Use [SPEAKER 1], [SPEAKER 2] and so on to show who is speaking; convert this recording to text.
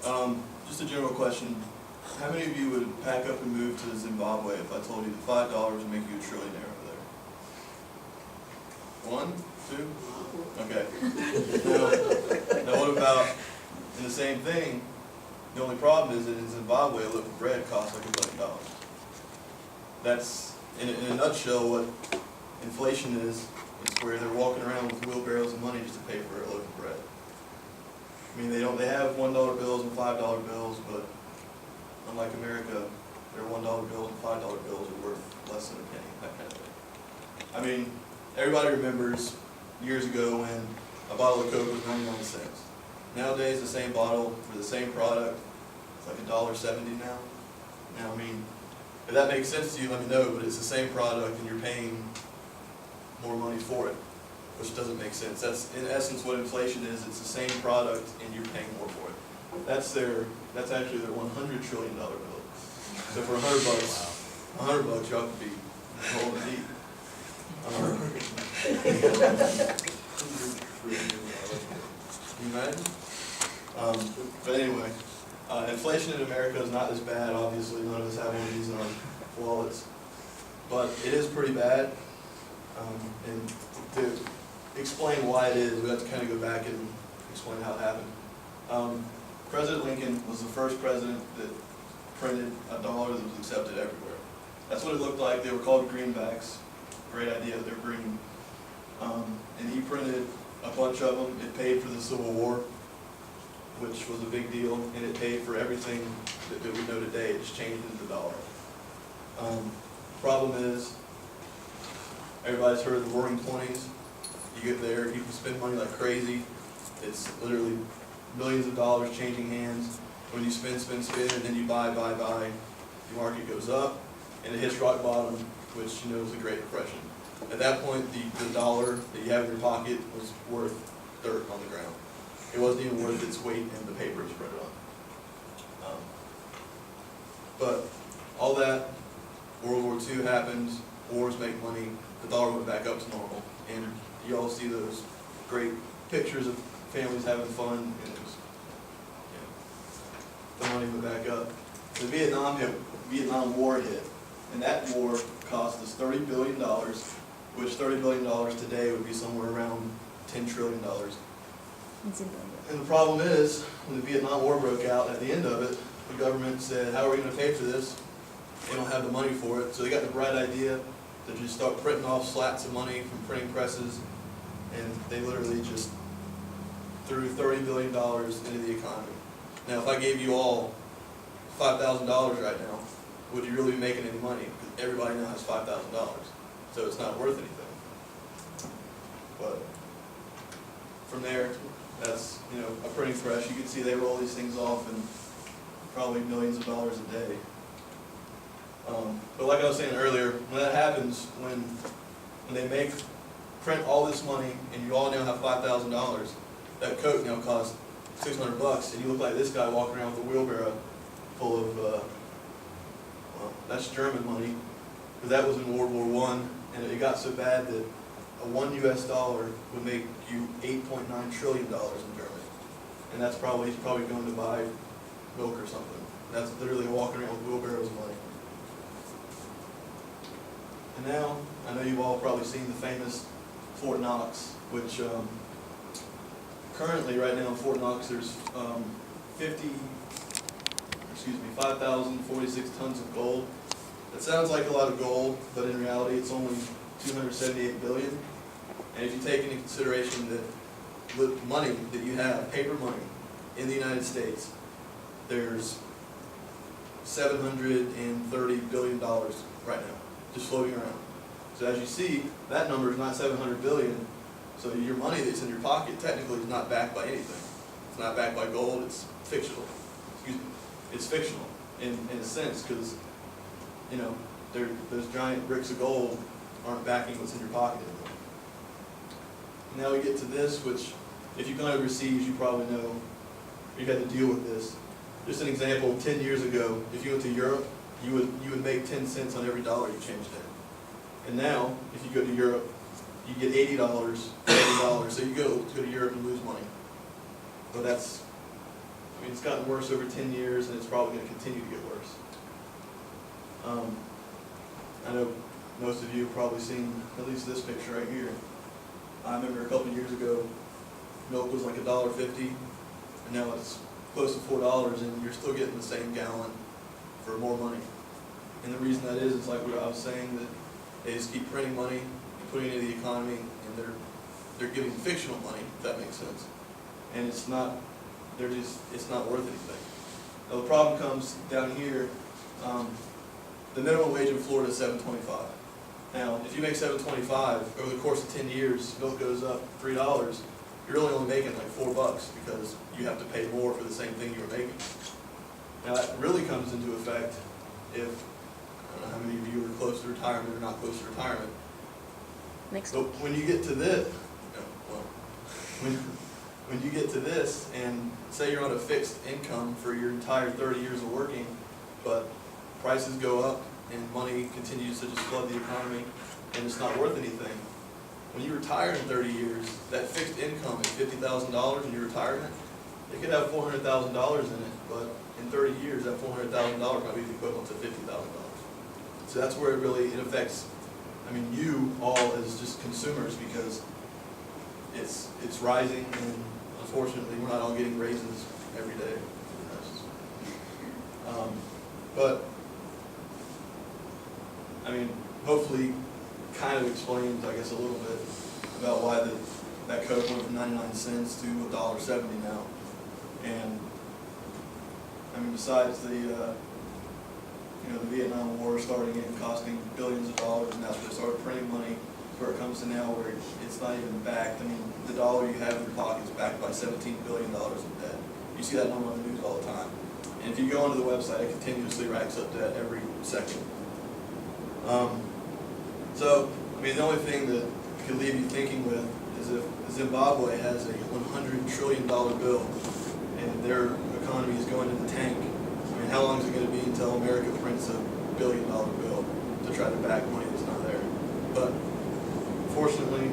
[SPEAKER 1] Just a general question. How many of you would pack up and move to Zimbabwe if I told you that $5 would make you a trillionaire over there? 1, 2? Okay. Now what about, in the same thing, the only problem is that in Zimbabwe, a loaf of bread costs like $1 billion. That's, in a nutshell, what inflation is. It's where they're walking around with wheelbarrows of money just to pay for a loaf of bread. I mean, they have $1 bills and $5 bills, but unlike America, their $1 bills and $5 bills are worth less than a penny, that kind of thing. I mean, everybody remembers years ago when a bottle of Coke was 99 cents. Nowadays, the same bottle for the same product, it's like $1.70 now. Now, I mean, if that makes sense to you, let me know, but it's the same product and you're paying more money for it, which doesn't make sense. That's in essence what inflation is. It's the same product and you're paying more for it. That's actually their $100 trillion bill. So for $100, $100 you ought to be rolling deep. Can you imagine? But anyway, inflation in America is not as bad. Obviously, none of us have one of these in our wallets, but it is pretty bad. And to explain why it is, we have to kind of go back and explain how it happened. President Lincoln was the first president that printed a dollar that was accepted everywhere. That's what it looked like. They were called greenbacks. Great idea, they're green. And he printed a bunch of them. It paid for the Civil War, which was a big deal, and it paid for everything that we know today. It just changed into the dollar. Problem is, everybody's heard of the Roaring '20s. You get there, you can spend money like crazy. It's literally millions of dollars changing hands. When you spend, and then you buy, the market goes up, and it hits rock bottom, which is the Great Depression. At that point, the dollar that you have in your pocket was worth dirt on the ground. It wasn't even worth its weight in the paper it's printed on. But all that, World War II happened, wars make money, the dollar went back up to normal, and you all see those great pictures of families having fun, and it was, the money went back up. The Vietnam War hit, and that war cost us $30 billion, which $30 billion today would be somewhere around $10 trillion. And the problem is, when the Vietnam War broke out, at the end of it, the government said, how are we going to pay for this? They don't have the money for it, so they got the bright idea to just start printing off slats of money from printing presses, and they literally just threw $30 billion into the economy. Now, if I gave you all $5,000 right now, would you really be making any money? Because everybody now has $5,000, so it's not worth anything. But from there, that's a printing press. You can see they roll these things off in probably millions of dollars a day. But like I was saying earlier, when that happens, when they print all this money, and you all now have $5,000, that Coke now costs $600, and you look like this guy walking around with a wheelbarrow full of, well, that's German money, because that was in World War I, and it got so bad that a $1 would make you $8.9 trillion in Germany, and that's probably going to buy milk or something. That's literally walking around with wheelbarrows of money. And now, I know you've all probably seen the famous Fort Knox, which currently, right now in Fort Knox, there's 5,046 tons of gold. That sounds like a lot of gold, but in reality, it's only 278 billion. And if you take into consideration that the money that you have, paper money, in the United States, there's $730 billion right now, just floating around. So as you see, that number is not 700 billion. So your money that's in your pocket technically is not backed by anything. It's not backed by gold. It's fictional. Excuse me. It's fictional in a sense, because those giant bricks of gold aren't backing what's in your pocket anymore. Now we get to this, which if you've gone overseas, you probably know you've had to deal with this. Just an example: 10 years ago, if you went to Europe, you would make 10 cents on every dollar you changed in. And now, if you go to Europe, you get $80 for every dollar. So you go to Europe and lose money. But that's, mean, it's gotten worse over 10 years, and it's probably going to continue to get worse. I know most of you have probably seen at least this picture right here. I remember a couple of years ago, milk was like $1.50, and now it's close to $4, and you're still getting the same gallon for more money. And the reason that is like what I was saying, that they just keep printing money and putting it into the economy, and they're giving fictional money, if that makes sense. And it's not worth anything. Now the problem comes down here. The minimum wage in Florida is $7.25. Now, if you make $7.25 over the course of 10 years, milk goes up $3. You're really only making like $4 because you have to pay more for the same thing you were making. Now that really comes into effect if, I don't know how many of you are close to retirement or not close to retirement.
[SPEAKER 2] Next.
[SPEAKER 1] But when you get to this, when you get to this, and say you're on a fixed income for your entire 30 years of working, but prices go up and money continues to just flood the economy and it's not worth anything. When you retire in 30 years, that fixed income is $50,000 in your retirement. It could have $400,000 in it, but in 30 years, that $400,000 might be the equivalent to $50,000. So that's where it affects, I mean, you all as just consumers, because it's rising, and unfortunately, we're not all getting raises every day. But I mean, hopefully, kind of explains, I guess, a little bit about why that Coke went from 99 cents to $1.70 now. And I mean, besides the Vietnam War starting and costing billions of dollars, and that's where they started printing money, where it comes to now where it's not even backed. I mean, the dollar you have in your pocket is backed by $17 billion in debt. You see that number on the news all the time. And if you go onto the website, it continuously racks up debt every second. So, I mean, the only thing that could leave you thinking with is if Zimbabwe has a $100 trillion bill and their economy is going in the tank, I mean, how long is it going to be until America prints a $1 billion bill to try to back money that's not there? But fortunately,